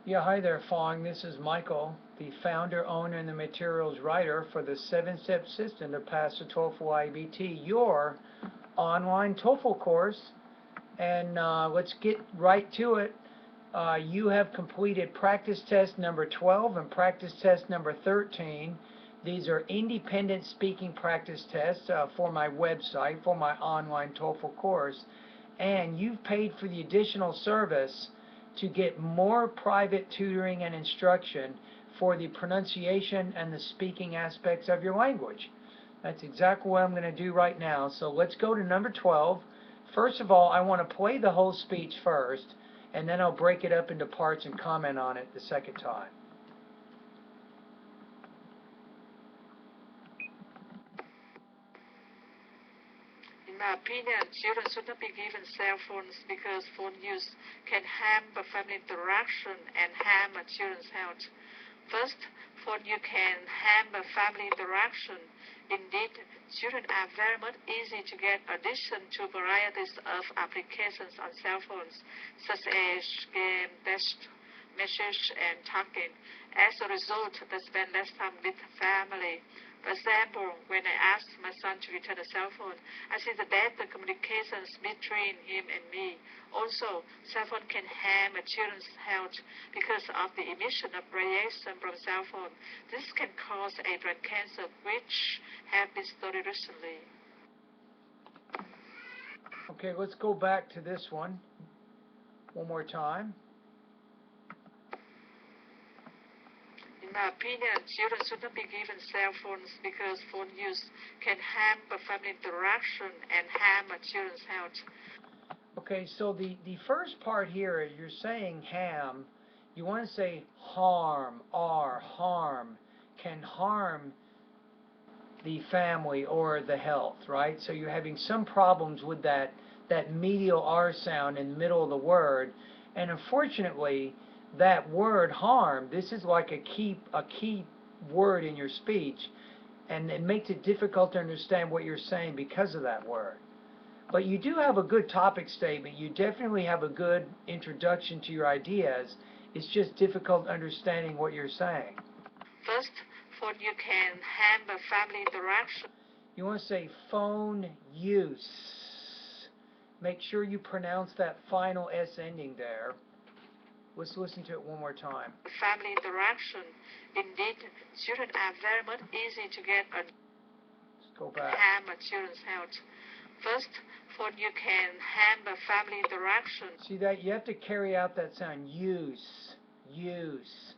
Yeah, hi there, Fong. This is Michael, the founder, owner, and the materials writer for the 7-step system to pass the TOEFL IBT, your online TOEFL course. And let's get right to it. You have completed practice test number 12 and practice test number 13. These are independent speaking practice tests for my website, for my online TOEFL course. And you've paid for the additional service to get more private tutoring and instruction for the pronunciation and the speaking aspects of your language. That's exactly what I'm going to do right now. So let's go to number 12. First of all, I want to play the whole speech first, and then I'll break it up into parts and comment on it the second time. In my opinion, children should not be given cell phones because phone use can hamper family interaction and harm children's health. First, phone use can hamper family interaction. Indeed, children are very much easy to get addiction to varieties of applications on cell phones, such as game, text, message, and talking. As a result, they spend less time with family. For example, when I asked my son to return a cell phone, I see the better communications between him and me. Also, cell phone can harm children's health because of the emission of radiation from cell phone. This can cause a brain cancer, which have been studied recently. Okay, let's go back to this one more time. In my opinion, children should not be given cell phones because phone use can hamper family interaction and harm children's health. Okay, so the first part here is you're saying ham. You want to say harm, harm, can harm the family or the health, right? So you're having some problems with that medial R sound in the middle of the word, and unfortunately, that word harm, this is like a key word in your speech, and it makes it difficult to understand what you're saying because of that word. But you do have a good topic statement. You definitely have a good introduction to your ideas. It's just difficult understanding what you're saying. First, phone you can hamper family interaction. You want to say phone use. Make sure you pronounce that final S ending there. Let's listen to it one more time. Family interaction. Indeed, children are very much easy to get a Let's go back. hamper children's health. First, phone you can hamper family interaction. See that? You have to carry out that sound. Use. Use.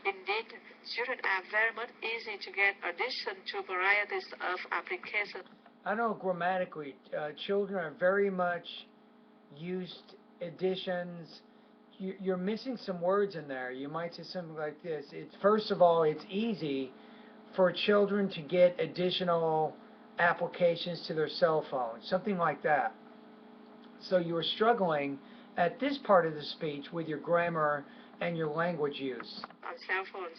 Indeed, children are very much easy to get addiction to varieties of applications. I know grammatically, children are very much used additions. You're missing some words in there. You might say something like this. It's first of all, it's easy for children to get additional applications to their cell phone, something like that. So you were struggling at this part of the speech with your grammar and your language use. On cell phones,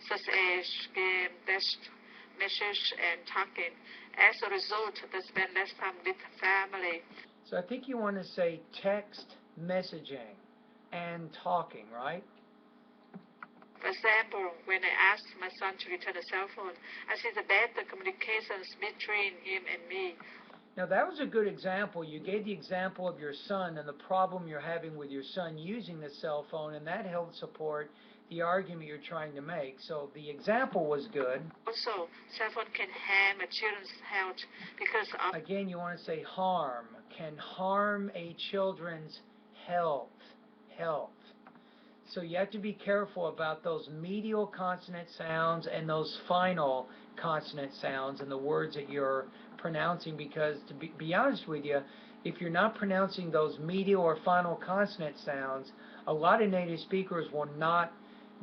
such as game, text, message, and talking. As a result, they spend less time with family. So I think you want to say text messaging and talking, right? For example, when I asked my son to return a cell phone, I see the better communications between him and me. Now that was a good example. You gave the example of your son and the problem you're having with your son using the cell phone, and that helped support the argument you're trying to make. So the example was good. Also, cell phone can harm a children's health because of... Again, you want to say harm. Can harm a children's health. Health. So you have to be careful about those medial consonant sounds and those final consonant sounds in the words that you're pronouncing, because to be honest with you, if you're not pronouncing those medial or final consonant sounds, a lot of native speakers will not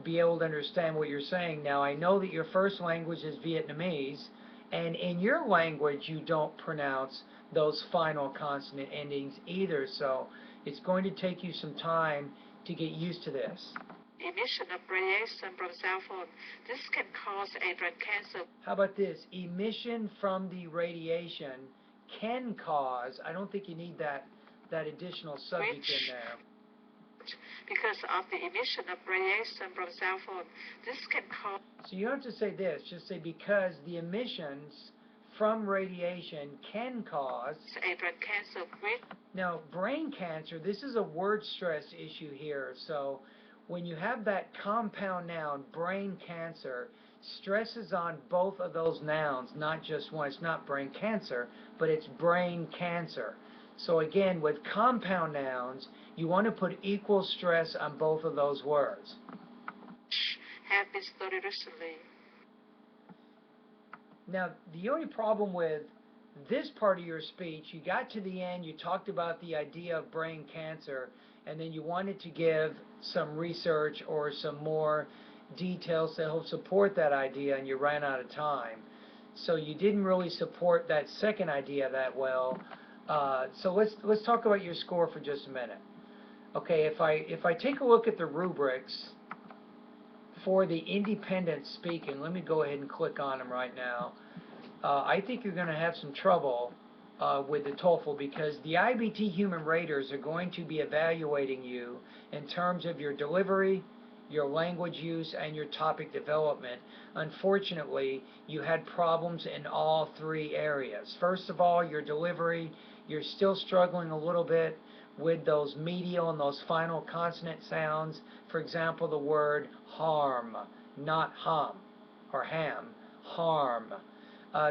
be able to understand what you're saying. Now, I know that your first language is Vietnamese, and in your language you don't pronounce those final consonant endings either, so it's going to take you some time to get used to this. Emission of radiation from cell phone. This can cause a brain cancer. How about this? Emission from the radiation can cause, I don't think you need that additional subject in there. because of the emission of radiation from cell phone. This can cause. So you don't have to say this, just say because the emissions from radiation can cause A brain cancer. Now, brain cancer, this is a word stress issue here. So when you have that compound noun, brain cancer, stress is on both of those nouns, not just one. It's not brain cancer, but it's brain cancer. So again, with compound nouns, you want to put equal stress on both of those words. Have been studied recently. Now, the only problem with this part of your speech, you got to the end, you talked about the idea of brain cancer, and then you wanted to give some research or some more details to help support that idea, and you ran out of time. So you didn't really support that second idea that well. So let's talk about your score for just a minute. Okay, if I take a look at the rubrics for the independent speaking, let me go ahead and click on them right now. I think you're going to have some trouble with the TOEFL because the IBT human raters are going to be evaluating you in terms of your delivery, your language use, and your topic development. Unfortunately, you had problems in all three areas. First of all, your delivery, you're still struggling a little bit with those medial and those final consonant sounds. For example, the word harm, not hum or ham, harm.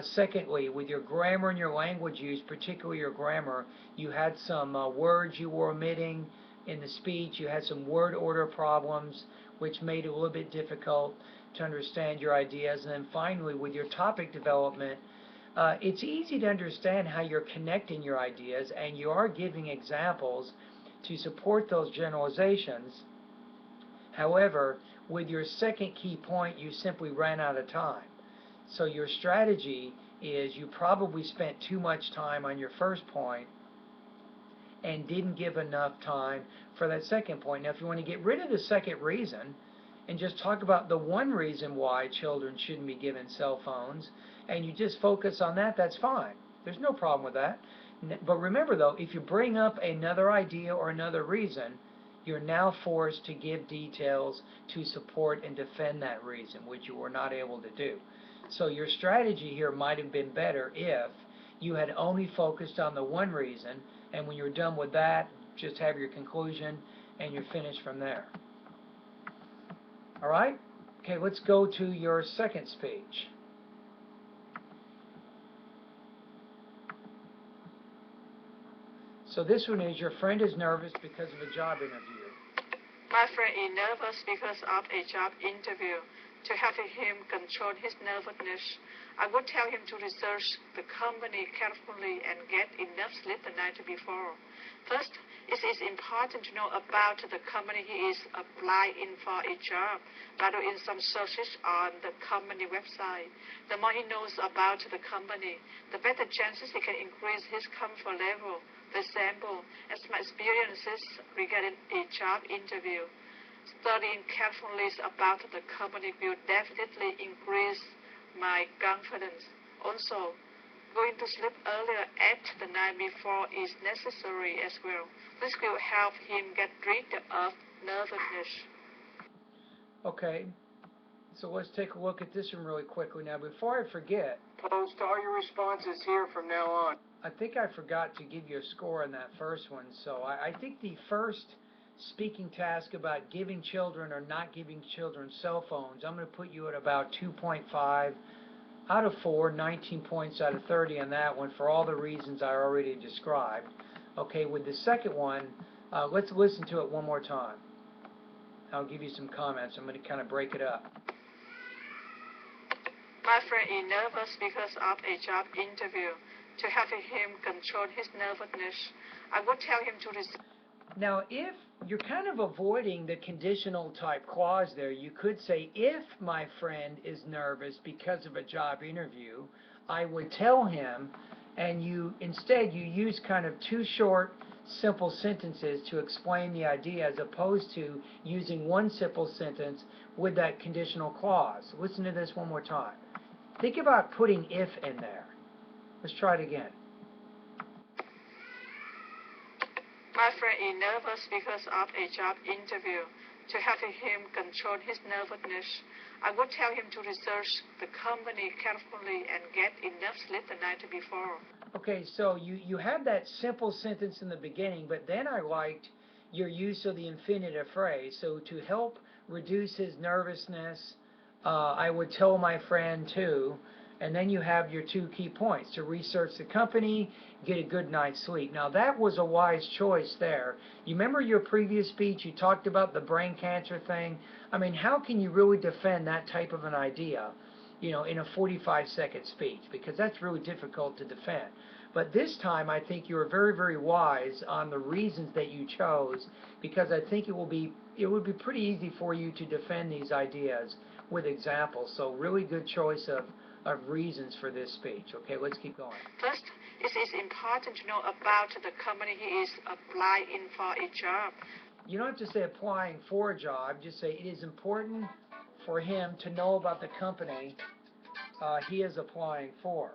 Secondly, with your grammar and your language use, particularly your grammar, you had some words you were omitting in the speech. You had some word order problems, which made it a little bit difficult to understand your ideas. And then finally, with your topic development, it's easy to understand how you're connecting your ideas, and you are giving examples to support those generalizations. However, with your second key point, you simply ran out of time. So your strategy is you probably spent too much time on your first point and didn't give enough time for that second point. Now, if you want to get rid of the second reason and just talk about the one reason why children shouldn't be given cell phones, and you just focus on that, that's fine. There's no problem with that. But remember, though, if you bring up another idea or another reason, you're now forced to give details to support and defend that reason, which you were not able to do. So your strategy here might have been better if you had only focused on the one reason, and when you're done with that, just have your conclusion, and you're finished from there. All right? Okay, let's go to your second speech. So this one is, your friend is nervous because of a job interview. My friend is nervous because of a job interview. To help him control his nervousness, I would tell him to research the company carefully and get enough sleep the night before. First, it is important to know about the company he is applying for a job, rather in some searches on the company website. The more he knows about the company, the better chances he can increase his comfort level. For example, as my experiences regarding a job interview, studying carefully about the company will definitely increase my confidence. Also, going to sleep earlier at the night before is necessary as well. This will help him get rid of nervousness. Okay, so let's take a look at this one really quickly. Now, before I forget, post all your responses here from now on. I think I forgot to give you a score on that first one. So I think the first speaking task about giving children or not giving children cell phones, I'm going to put you at about 2.5 out of 4, 19 points out of 30 on that one for all the reasons I already described. Okay, with the second one, let's listen to it one more time. I'll give you some comments. I'm going to kind of break it up. My friend is nervous because of a job interview. To help him control his nervousness, I would tell him to Now, if you're kind of avoiding the conditional type clause there, you could say, if my friend is nervous because of a job interview, I would tell him, and instead you use kind of two short, simple sentences to explain the idea as opposed to using one simple sentence with that conditional clause. Listen to this one more time. Think about putting if in there. Let's try it again. My friend is nervous because of a job interview. To help him control his nervousness, I would tell him to research the company carefully and get enough sleep the night before. Okay, so you had that simple sentence in the beginning, but then I liked your use of the infinitive phrase. So to help reduce his nervousness, I would tell my friend too, and then you have your two key points: to research the company, get a good night's sleep. Now that was a wise choice there. You remember your previous speech, you talked about the brain cancer thing. I mean, how can you really defend that type of an idea, in a 45-second speech? Because that's really difficult to defend. But this time, I think you were very, very wise on the reasons that you chose, because I think it would be pretty easy for you to defend these ideas with examples. So really good choice of reasons for this speech. Okay, let's keep going. First, it is important to know about the company he is applying for a job. You don't have to say applying for a job. Just say it is important for him to know about the company he is applying for.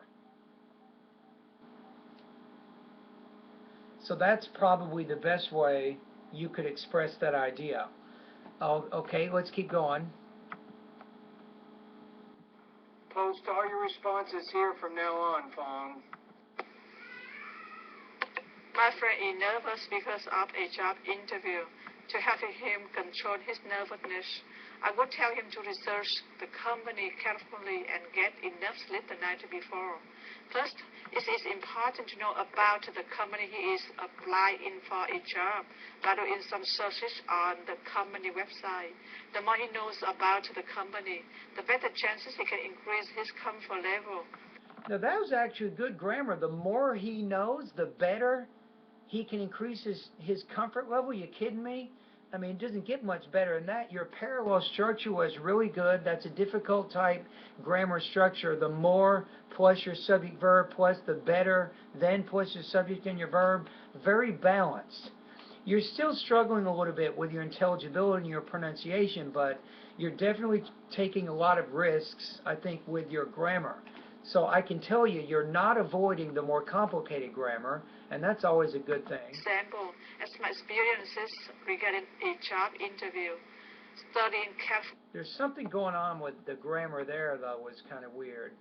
So that's probably the best way you could express that idea. Okay, let's keep going. Post all your responses here from now on, Fong. My friend is nervous because of a job interview. To help him control his nervousness, I would tell him to research the company carefully and get enough sleep the night before. First, it is important to know about the company he is applying for a job. By doing some searches on the company website, the more he knows about the company, the better chances he can increase his comfort level. Now that was actually good grammar. The more he knows, the better he can increase his comfort level. You kidding me? I mean, it doesn't get much better than that. Your parallel structure was really good. That's a difficult type grammar structure. The more plus your subject verb plus the better, then plus your subject and your verb. Very balanced. You're still struggling a little bit with your intelligibility and your pronunciation, but you're definitely taking a lot of risks, I think, with your grammar. So I can tell you, you're not avoiding the more complicated grammar, and that's always a good thing. Example, as my experiences regarding a job interview, studying carefully. There's something going on with the grammar there, though, was kind of weird.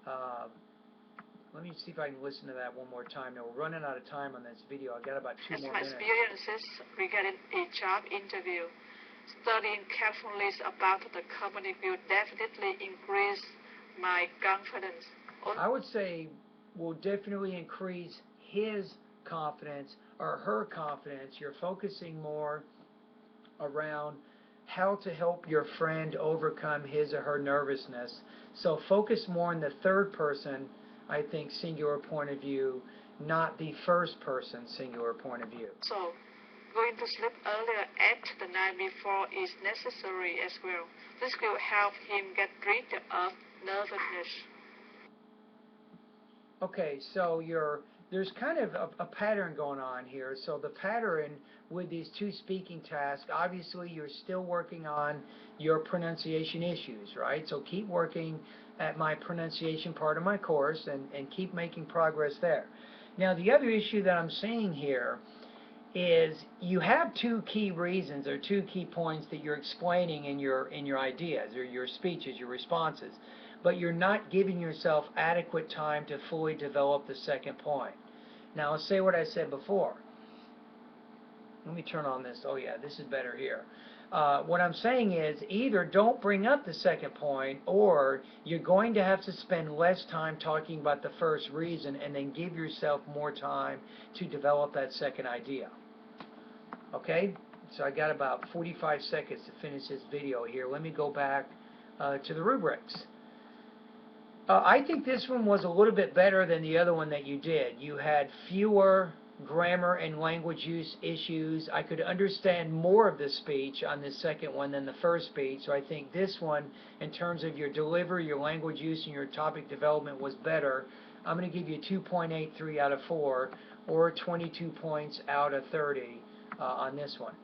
Let me see if I can listen to that one more time. Now, we're running out of time on this video. I've got about 2 more minutes. As my experiences regarding a job interview, studying carefully about the company will definitely increase my confidence. I would say will definitely increase his confidence or her confidence. You're focusing more around how to help your friend overcome his or her nervousness. So focus more on the third person, I think, singular point of view, not the first person singular point of view. So going to sleep earlier at the night before is necessary as well. This will help him get rid of nervousness. Okay, so there's kind of a pattern going on here. So the pattern with these two speaking tasks, obviously you're still working on your pronunciation issues, right? So keep working at my pronunciation part of my course and keep making progress there. Now the other issue that I'm seeing here is you have two key reasons or two key points that you're explaining in your ideas or your speeches, your responses, but you're not giving yourself adequate time to fully develop the second point. Now, I'll say what I said before. Let me turn on this. Oh yeah, this is better here. What I'm saying is either don't bring up the second point, or you're going to have to spend less time talking about the first reason and then give yourself more time to develop that second idea. Okay? So I got about 45 seconds to finish this video here. Let me go back to the rubrics. I think this one was a little bit better than the other one that you did. You had fewer grammar and language use issues. I could understand more of the speech on this second one than the first speech, so I think this one, in terms of your delivery, your language use, and your topic development, was better. I'm going to give you 2.83 out of 4, or 22 points out of 30 on this one.